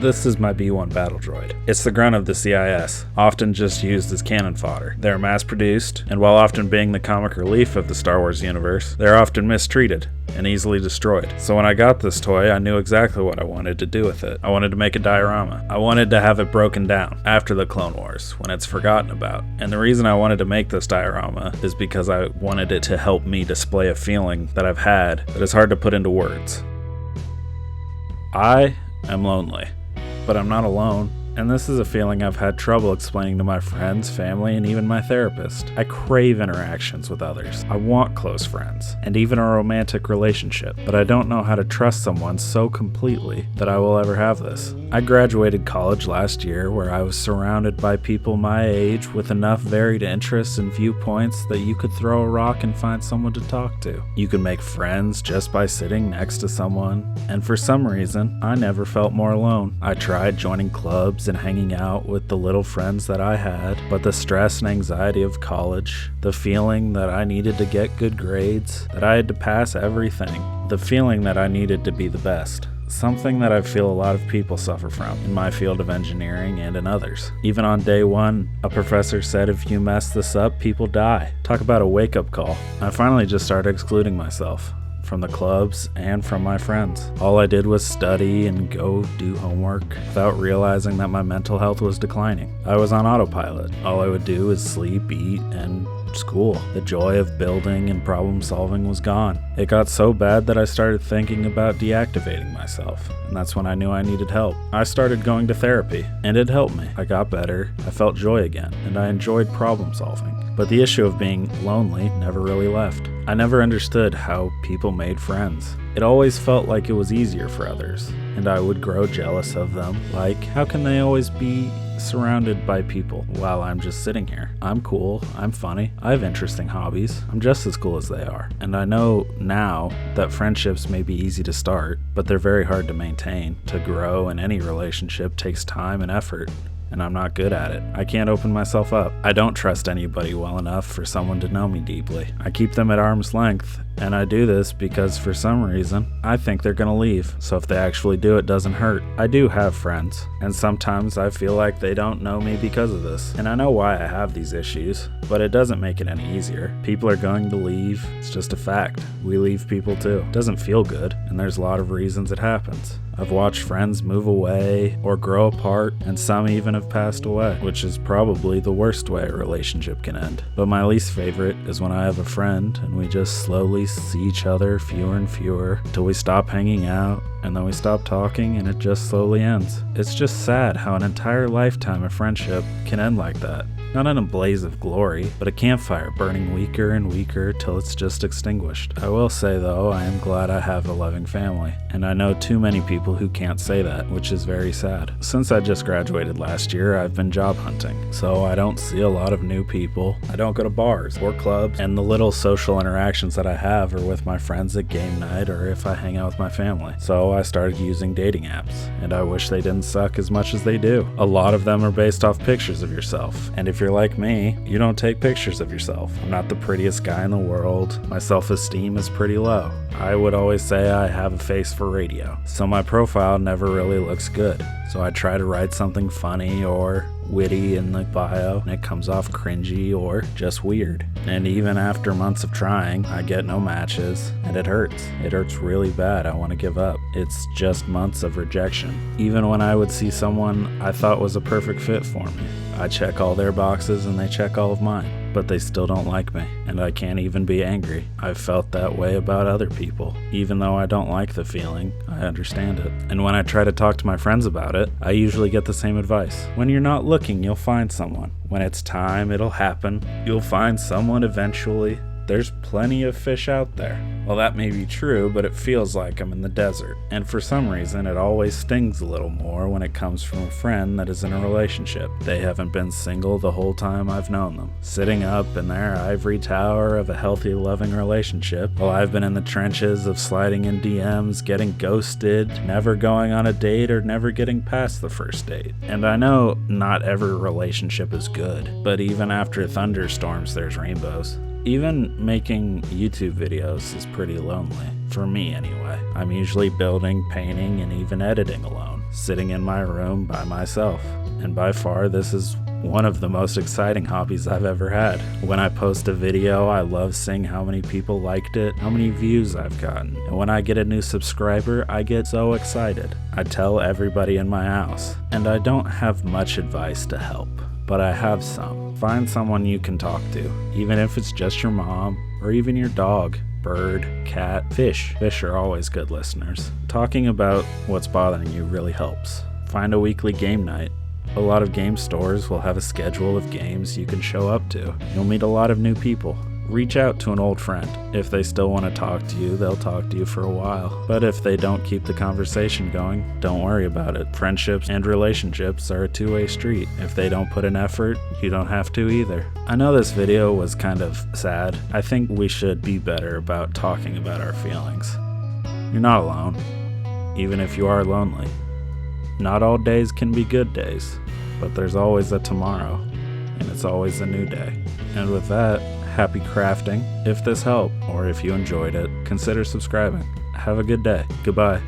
This is my B1 battle droid. It's the grunt of the CIS, often just used as cannon fodder. They're mass-produced, and while often being the comic relief of the Star Wars universe, they're often mistreated and easily destroyed. So when I got this toy, I knew exactly what I wanted to do with it. I wanted to make a diorama. I wanted to have it broken down after the Clone Wars, when it's forgotten about. And the reason I wanted to make this diorama is because I wanted it to help me display a feeling that I've had that is hard to put into words. I am lonely, but I'm not alone. And this is a feeling I've had trouble explaining to my friends, family, and even my therapist. I crave interactions with others. I want close friends, and even a romantic relationship, but I don't know how to trust someone so completely that I will ever have this. I graduated college last year where I was surrounded by people my age with enough varied interests and viewpoints that you could throw a rock and find someone to talk to. You can make friends just by sitting next to someone, and for some reason, I never felt more alone. I tried joining clubs and hanging out with the little friends that I had, but the stress and anxiety of college, the feeling that I needed to get good grades, that I had to pass everything, the feeling that I needed to be the best. Something that I feel a lot of people suffer from in my field of engineering and in others. Even on day one, a professor said if you mess this up, people die. Talk about a wake-up call. I finally just started excluding myself from the clubs and from my friends. All I did was study and go do homework without realizing that my mental health was declining. I was on autopilot. All I would do is sleep, eat, and school. The joy of building and problem solving was gone. It got so bad that I started thinking about deactivating myself, and that's when I knew I needed help. I started going to therapy, and it helped me. I got better, I felt joy again, and I enjoyed problem solving. But the issue of being lonely never really left. I never understood how people made friends. It always felt like it was easier for others, and I would grow jealous of them. Like, how can they always be surrounded by people while I'm just sitting here? I'm cool, I'm funny, I have interesting hobbies, I'm just as cool as they are. And I know now that friendships may be easy to start, but they're very hard to maintain. To grow in any relationship takes time and effort, and I'm not good at it. I can't open myself up. I don't trust anybody well enough for someone to know me deeply. I keep them at arm's length, and I do this because for some reason, I think they're gonna leave, so if they actually do, it doesn't hurt. I do have friends, and sometimes I feel like they don't know me because of this. And I know why I have these issues, but it doesn't make it any easier. People are going to leave, it's just a fact. We leave people too. It doesn't feel good, and there's a lot of reasons it happens. I've watched friends move away or grow apart, and some even have passed away, which is probably the worst way a relationship can end. But my least favorite is when I have a friend and we just slowly see each other fewer and fewer till we stop hanging out, and then we stop talking and it just slowly ends. It's just sad how an entire lifetime of friendship can end like that. Not in a blaze of glory, but a campfire burning weaker and weaker till it's just extinguished. I will say though, I am glad I have a loving family, and I know too many people who can't say that, which is very sad. Since I just graduated last year, I've been job hunting, so I don't see a lot of new people. I don't go to bars or clubs, and the little social interactions that I have are with my friends at game night or if I hang out with my family. So I started using dating apps, and I wish they didn't suck as much as they do. A lot of them are based off pictures of yourself, and if you're like me, you don't take pictures of yourself. I'm not the prettiest guy in the world. My self-esteem is pretty low. I would always say I have a face for radio, so my profile never really looks good. So I try to write something funny or witty in the bio, and it comes off cringy or just weird. And even after months of trying, I get no matches, and it hurts. It hurts really bad. I want to give up. It's just months of rejection. Even when I would see someone I thought was a perfect fit for me, I check all their boxes and they check all of mine, but they still don't like me, and I can't even be angry. I've felt that way about other people. Even though I don't like the feeling, I understand it. And when I try to talk to my friends about it, I usually get the same advice. When you're not looking, you'll find someone. When it's time, it'll happen. You'll find someone eventually. There's plenty of fish out there. Well, that may be true, but it feels like I'm in the desert. And for some reason, it always stings a little more when it comes from a friend that is in a relationship. They haven't been single the whole time I've known them, sitting up in their ivory tower of a healthy, loving relationship, while I've been in the trenches of sliding in DMs, getting ghosted, never going on a date, or never getting past the first date. And I know not every relationship is good, but even after thunderstorms, there's rainbows. Even making YouTube videos is pretty lonely, for me anyway. I'm usually building, painting, and even editing alone, sitting in my room by myself. And by far, this is one of the most exciting hobbies I've ever had. When I post a video, I love seeing how many people liked it, how many views I've gotten. And when I get a new subscriber, I get so excited. I tell everybody in my house. And I don't have much advice to help, but I have some. Find someone you can talk to, even if it's just your mom or even your dog, bird, cat, fish. Fish are always good listeners. Talking about what's bothering you really helps. Find a weekly game night. A lot of game stores will have a schedule of games you can show up to. You'll meet a lot of new people. Reach out to an old friend. If they still want to talk to you, they'll talk to you for a while. But if they don't keep the conversation going, don't worry about it. Friendships and relationships are a two-way street. If they don't put in effort, you don't have to either. I know this video was kind of sad. I think we should be better about talking about our feelings. You're not alone, even if you are lonely. Not all days can be good days, but there's always a tomorrow, and it's always a new day. And with that, happy crafting. If this helped, or if you enjoyed it, consider subscribing. Have a good day. Goodbye.